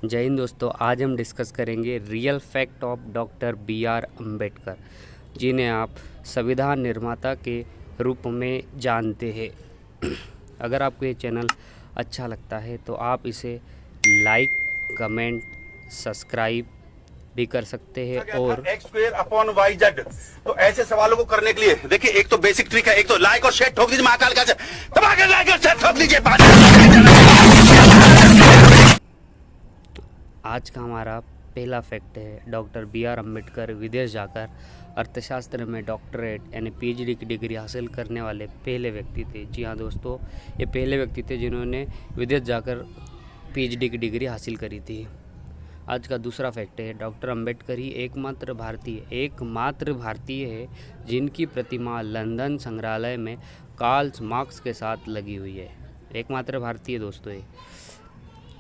जय हिंद दोस्तों। आज हम डिस्कस करेंगे real fact of doctor B R. Ambedkar, जिन्हें आप संविधान निर्माता के रूप में जानते हैं। अगर आपको ये चैनल अच्छा लगता है तो आप इसे लाइक, कमेंट, सब्सक्राइब भी कर सकते हैं। और X square upon Y Z, तो ऐसे सवालों को करने के लिए देखिए, एक तो बेसिक ट्रिक है, एक तो लाइक और शेयर ठोक दीजिए, महाकाल का दबा के लाइक और शेयर ठोक दीजिए। आज का हमारा पहला फैक्ट है, डॉक्टर बी.आर. अम्बेडकर विदेश जाकर अर्थशास्त्र में डॉक्टरेट यानी पीएचडी की डिग्री हासिल करने वाले पहले व्यक्ति थे। जी हाँ दोस्तों, ये पहले व्यक्ति थे जिन्होंने विदेश जाकर पीएचडी की डिग्री हासिल करी थी। आज का दूसरा फैक्ट है, डॉक्टर अम्बेडकर ही एकमात्र भारतीय है जिनकी प्रतिमा लंदन संग्रहालय में कार्ल मार्क्स के साथ लगी हुई है। एकमात्र भारतीय दोस्तों ये।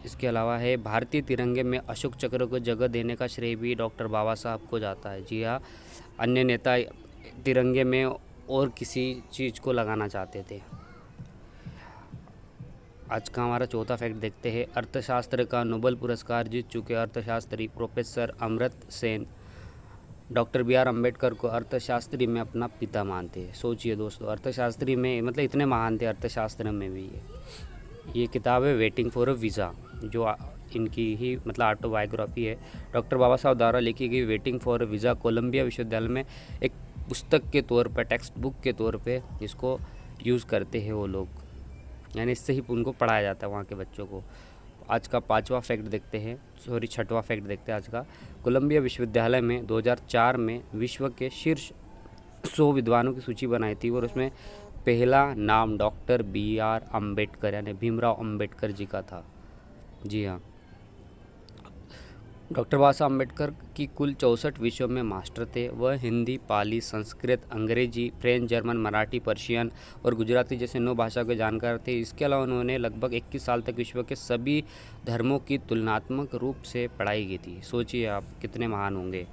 इसके अलावा है, भारतीय तिरंगे में अशोक चक्र को जगह देने का श्रेय भी डॉक्टर बाबा साहब को जाता है। जी हाँ, अन्य नेता तिरंगे में और किसी चीज़ को लगाना चाहते थे। आज का हमारा चौथा फैक्ट देखते हैं, अर्थशास्त्र का नोबेल पुरस्कार जीत चुके अर्थशास्त्री professor Amartya Sen doctor B R. Ambedkar को अर्थशास्त्री में अपना पिता मानते हैं। सोचिए दोस्तों, अर्थशास्त्री में मतलब इतने महान थे अर्थशास्त्र में भी। ये किताब है वेटिंग फॉर अ वीज़ा, जो इनकी ही मतलब ऑटोबायोग्राफी है। डॉक्टर बाबा साहब द्वारा लिखी गई waiting for a visa Columbia विश्वविद्यालय में एक पुस्तक के तौर पर, टेक्स्ट बुक के तौर पे इसको यूज़ करते हैं वो लोग, यानी इससे ही उनको पढ़ाया जाता है वहाँ के बच्चों को। आज का छठवां फैक्ट देखते हैं आज का। कोलंबिया विश्वविद्यालय में 2004 में विश्व के शीर्ष 100 विद्वानों की सूची बनाई थी और उसमें पहला नाम डॉक्टर बी.आर. अम्बेडकर यानी भीमराव अम्बेडकर जी का था। जी हाँ, डॉक्टर बाबा साहब अम्बेडकर की कुल 64 विषयों में मास्टर थे। वह हिंदी, पाली, संस्कृत, अंग्रेजी, फ्रेंच, जर्मन, मराठी, पर्शियन और गुजराती जैसे 9 भाषाओं के जानकार थे। इसके अलावा उन्होंने लगभग 21 साल तक विश्व के सभी धर्मों की तुलनात्मक रूप से पढ़ाई की थी। सोचिए आप कितने महान होंगे।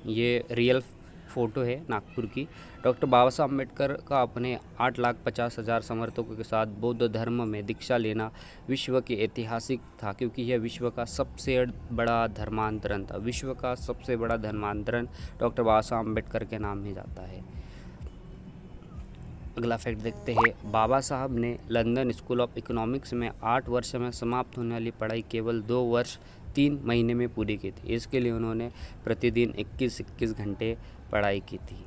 ये रियल फ़ोटो है नागपुर की। डॉक्टर बाबा साहब अम्बेडकर का अपने 8,50,000 समर्थकों के साथ बौद्ध धर्म में दीक्षा लेना विश्व के ऐतिहासिक था, क्योंकि यह विश्व का सबसे बड़ा धर्मांतरण था। विश्व का सबसे बड़ा धर्मांतरण डॉक्टर बाबा साहब अम्बेडकर के नाम में जाता है। अगला फैक्ट देखते हैं, बाबा साहब ने लंदन स्कूल ऑफ इकोनॉमिक्स में 8 वर्ष में समाप्त होने वाली पढ़ाई केवल 2 वर्ष 3 महीने में पूरी की थी। इसके लिए उन्होंने प्रतिदिन 21 घंटे पढ़ाई की थी।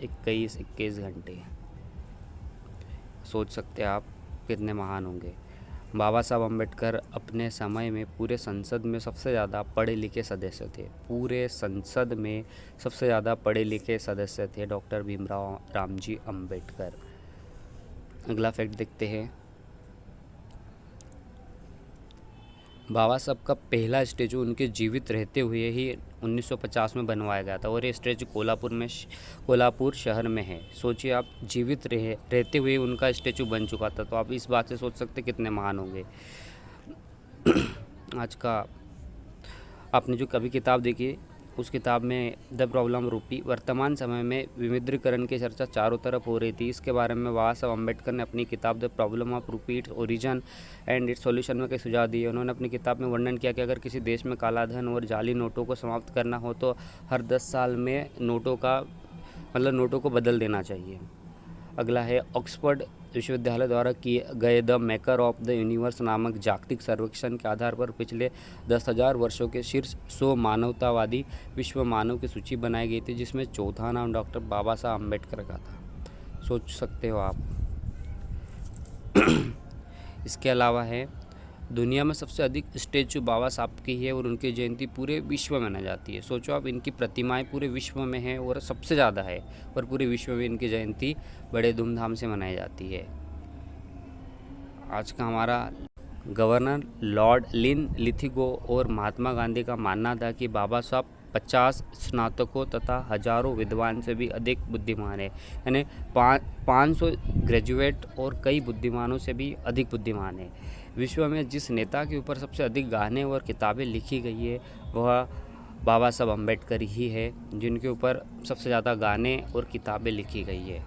21 घंटे। सोच सकते हैं आप कितने महान होंगे। बाबा साहब अम्बेडकर अपने समय में पूरे संसद में सबसे ज़्यादा पढ़े लिखे सदस्य थे। पूरे संसद में सबसे ज़्यादा पढ़े लिखे सदस्य थे डॉक्टर भीमराव रामजी अम्बेडकर। अगला फैक्ट देखते हैं, बाबा साहब का पहला स्टैचू उनके जीवित रहते हुए ही 1950 में बनवाया गया था और ये स्टैचू कोल्हापुर शहर में है। सोचिए आप, जीवित रहते हुए उनका स्टैचू बन चुका था, तो आप इस बात से सोच सकते कितने महान होंगे। आज का आपने जो कभी किताब देखी, उस किताब में द प्रॉब्लम रूपी वर्तमान समय में विमुद्रीकरण की चर्चा चारों तरफ हो रही थी। इसके बारे में बाबा साहब अम्बेडकर ने अपनी किताब द प्रॉब्लम ऑफ रूपी, its origin and it's solution में कई सुझाव दिए। उन्होंने अपनी किताब में वर्णन किया कि अगर किसी देश में काला धन और जाली नोटों को समाप्त करना हो तो हर 10 साल में नोटों को बदल देना चाहिए। अगला है, ऑक्सफोर्ड विश्वविद्यालय द्वारा किए गए the maker of the universe नामक जागतिक सर्वेक्षण के आधार पर पिछले 10,000 वर्षों के शीर्ष 100 मानवतावादी विश्व मानव की सूची बनाई गई थी, जिसमें चौथा नाम डॉक्टर बाबा साहब अम्बेडकर का था। सोच सकते हो आप। इसके अलावा है, दुनिया में सबसे अधिक स्टैचू बाबा साहब की है और उनकी जयंती पूरे विश्व में मनाई जाती है। सोचो आप, इनकी प्रतिमाएं पूरे विश्व में हैं और सबसे ज़्यादा है, और पूरे विश्व में इनकी जयंती बड़े धूमधाम से मनाई जाती है। आज का हमारा गवर्नर लॉर्ड लिथिगो और महात्मा गांधी का मानना था कि बाबा साहब 50 स्नातकों तथा हजारों विद्वान से भी अधिक बुद्धिमान है, यानी 500 ग्रेजुएट और कई बुद्धिमानों से भी अधिक बुद्धिमान है। विश्व में जिस नेता के ऊपर सबसे अधिक गाने और किताबें लिखी गई है वह बाबा साहब अम्बेडकर ही है, जिनके ऊपर सबसे ज़्यादा गाने और किताबें लिखी गई है।